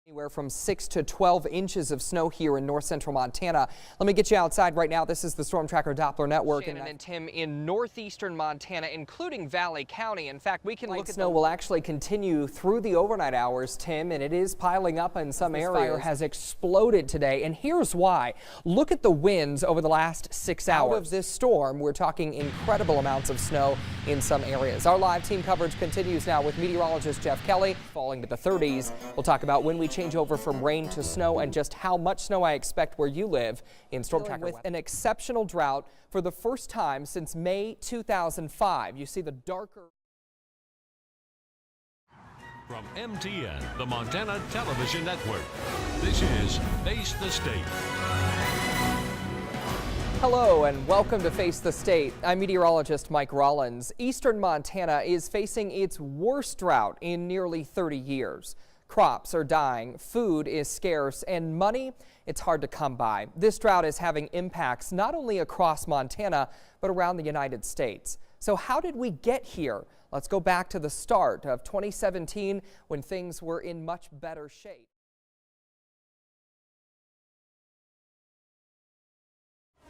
Anywhere from 6 to 12 inches of snow here in north central Montana. Let me get you outside right now. This is the Storm Tracker Doppler Network. Shannon and Tim in northeastern Montana, including Valley County. In fact, we can look at snow will actually continue through the overnight hours, Tim, and it is piling up in some areas. Fire has exploded today, and here's why. Look at the winds over the last 6 hours. Out of this storm, we're talking incredible amounts of snow in some areas. Our live team coverage continues now with meteorologist Jeff Kelly. Falling to the 30s. We'll talk about when we change over from rain to snow and just how much snow I expect where you live in Storm Tracker. With an exceptional drought for the first time since May 2005. You see the darker. From MTN, the Montana Television Network, this is Face the State. Hello and welcome to Face the State. I'm meteorologist Mike Rawlins. Eastern Montana is facing its worst drought in nearly 30 years. Crops are dying, food is scarce, and money, it's hard to come by. This drought is having impacts not only across Montana, but around the United States. So how did we get here? Let's go back to the start of 2017 when things were in much better shape.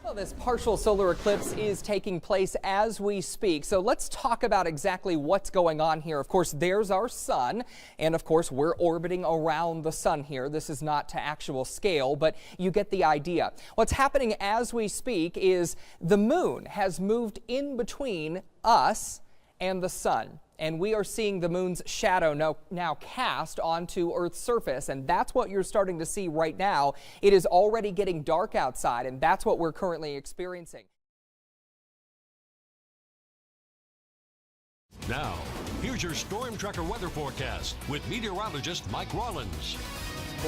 Well, this partial solar eclipse is taking place as we speak. So let's talk about exactly what's going on here. Of course, there's our sun. And of course, we're orbiting around the sun here. This is not to actual scale, but you get the idea. What's happening as we speak is the moon has moved in between us and the sun. And we are seeing the moon's shadow now cast onto Earth's surface. And that's what you're starting to see right now. It is already getting dark outside, and that's what we're currently experiencing. Now, here's your Storm Tracker weather forecast with meteorologist Mike Rawlins.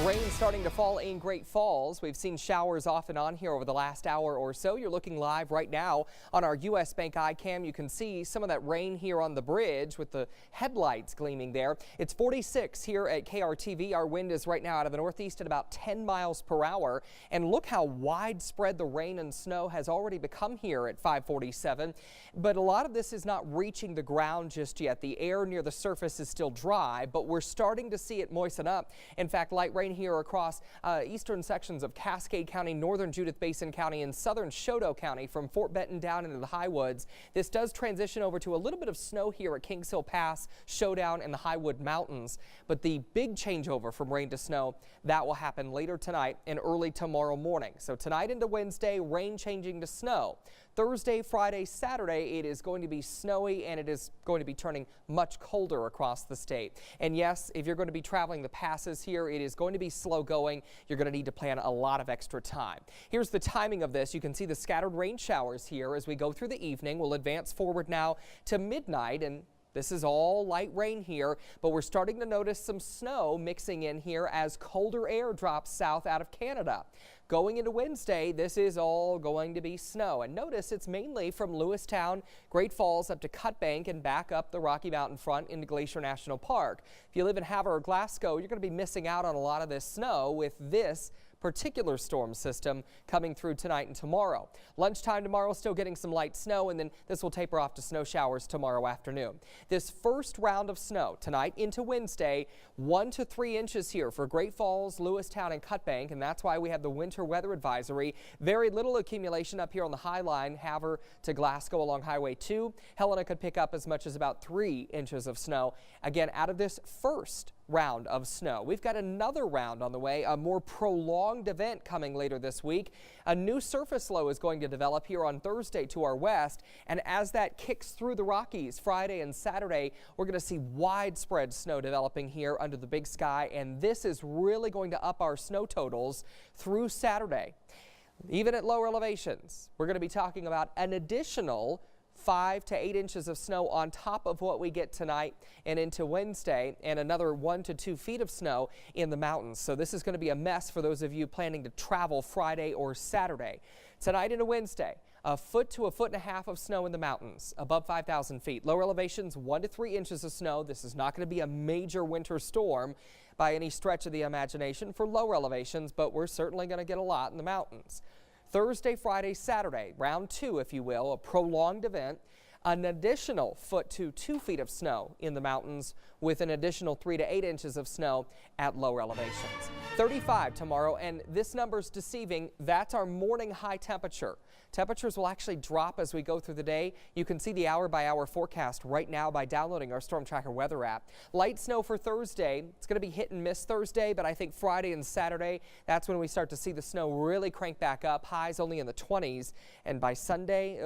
Rain starting to fall in Great Falls. We've seen showers off and on here over the last hour or so. You're looking live right now on our U.S. Bank iCam. You can see some of that rain here on the bridge with the headlights gleaming there. It's 46 here at KRTV. Our wind is right now out of the northeast at about 10 miles per hour. And look how widespread the rain and snow has already become here at 547. But a lot of this is not reaching the ground just yet. The air near the surface is still dry, but we're starting to see it moisten up. In fact, light rain here across eastern sections of Cascade County, northern Judith Basin County, and southern Choteau County from Fort Benton down into the Highwoods. This does transition over to a little bit of snow here at Kings Hill Pass, Showdown, and the Highwood Mountains. But the big changeover from rain to snow, that will happen later tonight and early tomorrow morning. So tonight into Wednesday, rain changing to snow. Thursday, Friday, Saturday, it is going to be snowy and it is going to be turning much colder across the state. And yes, if you're going to be traveling the passes here, it is going to be slow going. You're going to need to plan a lot of extra time. Here's the timing of this. You can see the scattered rain showers here as we go through the evening. We'll advance forward now to midnight, and this is all light rain here, but we're starting to notice some snow mixing in here as colder air drops south out of Canada. Going into Wednesday, this is all going to be snow. And notice it's mainly from Lewistown, Great Falls up to Cut Bank and back up the Rocky Mountain front into Glacier National Park. If you live in Havre or Glasgow, you're going to be missing out on a lot of this snow with this particular storm system coming through tonight and tomorrow. Lunchtime tomorrow, still getting some light snow, and then this will taper off to snow showers tomorrow afternoon. This first round of snow tonight into Wednesday, 1 to 3 inches here for Great Falls, Lewistown, and Cut Bank, and that's why we have the winter weather advisory. Very little accumulation up here on the High Line, Havre to Glasgow along Highway 2. Helena could pick up as much as about 3 inches of snow. Again, out of this first round of snow, we've got another round on the way, a more prolonged event coming later this week. A new surface low is going to develop here on Thursday to our west, and as that kicks through the Rockies Friday and Saturday, we're going to see widespread snow developing here under the big sky, and this is really going to up our snow totals through Saturday. Even at lower elevations, we're going to be talking about an additional 5 to 8 inches of snow on top of what we get tonight and into Wednesday, and another 1 to 2 feet of snow in the mountains. So this is going to be a mess for those of you planning to travel Friday or Saturday. Tonight into Wednesday, 1 foot to 1.5 feet of snow in the mountains above 5,000 feet. Lower elevations, 1 to 3 inches of snow. This is not going to be a major winter storm by any stretch of the imagination for lower elevations, but we're certainly going to get a lot in the mountains. Thursday, Friday, Saturday, round 2, if you will, a prolonged event. An additional foot to 2 feet of snow in the mountains, with an additional 3 to 8 inches of snow at lower elevations. 35 tomorrow, and this number's deceiving. That's our morning high temperature. Temperatures will actually drop as we go through the day. You can see the hour-by-hour forecast right now by downloading our Storm Tracker weather app. Light snow for Thursday. It's going to be hit and miss Thursday, but I think Friday and Saturday, that's when we start to see the snow really crank back up. Highs only in the 20s, and by Sunday,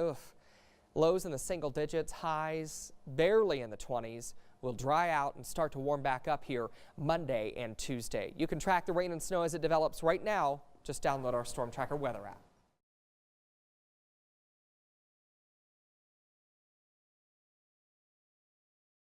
lows in the single digits, highs barely in the 20s. Will dry out and start to warm back up here Monday and Tuesday. You can track the rain and snow as it develops right now. Just download our Storm Tracker weather app.